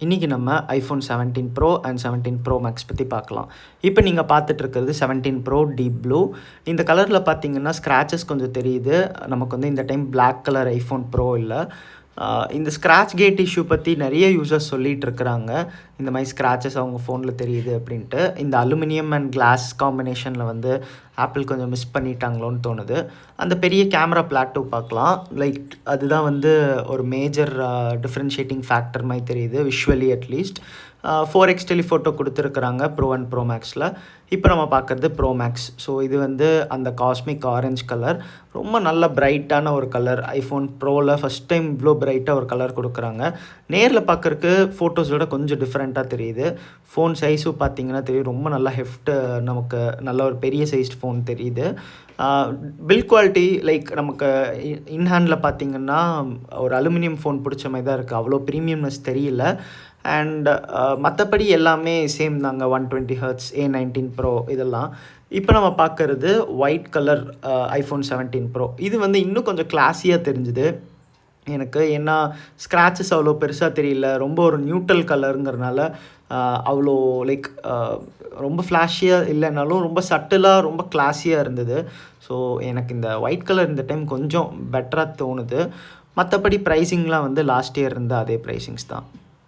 இன்றைக்கி நம்ம iPhone 17 pro and 17 pro max பற்றி பார்க்கலாம். இப்போ நீங்கள் பார்த்துட்ருக்கிறது 17 ப்ரோ டீப் ப்ளூ. இந்த கலரில் பார்த்தீங்கன்னா ஸ்க்ராச்சஸ் கொஞ்சம் தெரியுது. நமக்கு வந்து இந்த time black colour iPhone pro இல்லை. இந்த ஸ்க்ராட்ச் கேட் இஷ்யூ பற்றி நிறைய யூசர்ஸ் சொல்லிகிட்டு இருக்கிறாங்க. இந்த மாதிரி ஸ்க்ராச்சஸ் அவங்க ஃபோனில் தெரியுது அப்படின்ட்டு. இந்த அலுமினியம் அண்ட் கிளாஸ் காம்பினேஷனில் வந்து ஆப்பிள் கொஞ்சம் மிஸ் பண்ணிட்டாங்களோன்னு தோணுது. அந்த பெரிய கேமரா பிளாட்டோ பார்க்கலாம். லைக் அதுதான் வந்து ஒரு மேஜர் டிஃப்ரென்ஷியேட்டிங் ஃபேக்டர் மாதிரி தெரியுது, விஷுவலி அட்லீஸ்ட். 4x டெலிஃபோட்டோ கொடுத்துருக்குறாங்க ப்ரோ அண்ட் ப்ரோ மேக்ஸில். இப்போ நம்ம பார்க்குறது ப்ரோ மேக்ஸ். ஸோ இது வந்து அந்த காஸ்மிக் ஆரஞ்ச் கலர், ரொம்ப நல்ல பிரைட்டான ஒரு கலர். ஐஃபோன் ப்ரோவில் ஃபஸ்ட் டைம் இவ்வளோ பிரைட்டாக ஒரு கலர் கொடுக்குறாங்க. நேரில் பார்க்குறக்கு ஃபோட்டோஸோட கொஞ்சம் டிஃப்ரெண்ட்டாக தெரியுது. ஃபோன் சைஸும் பார்த்திங்கன்னா தெரியும், ரொம்ப நல்ல ஹெஃப்ட்டு, நமக்கு நல்ல ஒரு பெரிய சைஸ்ட் ஃபோன் தெரியுது. பில்ட் குவாலிட்டி லைக் நமக்கு இன்ஹேண்டில் பார்த்திங்கன்னா ஒரு அலுமினியம் ஃபோன் பிடிச்ச மாதிரி தான் இருக்குது, அவ்வளோ ப்ரீமியம்னஸ் தெரியல. அண்ட் மற்றபடி எல்லாமே சேம் தாங்க, 120 Hz, A19 ப்ரோ இதெல்லாம். இப்போ நம்ம பார்க்குறது ஒயிட் கலர் ஐஃபோன் 17 ப்ரோ. இது வந்து இன்னும் கொஞ்சம் கிளாஸியாக தெரிஞ்சுது எனக்கு. ஏன்னா ஸ்க்ராச்சஸ் அவ்வளோ பெருசாக தெரியல, ரொம்ப ஒரு நியூட்ரல் கலருங்கிறனால அவ்வளோ லைக் ரொம்ப ஃப்ளாஷியாக இல்லைனாலும் ரொம்ப சட்டிலாக ரொம்ப கிளாஸியாக இருந்தது. ஸோ எனக்கு இந்த ஒயிட் கலர் இந்த டைம் கொஞ்சம் பெட்டராக தோணுது. மற்றபடி ப்ரைஸிங்லாம் வந்து லாஸ்ட் இயர் இருந்த அதே ப்ரைஸிங்ஸ் தான்.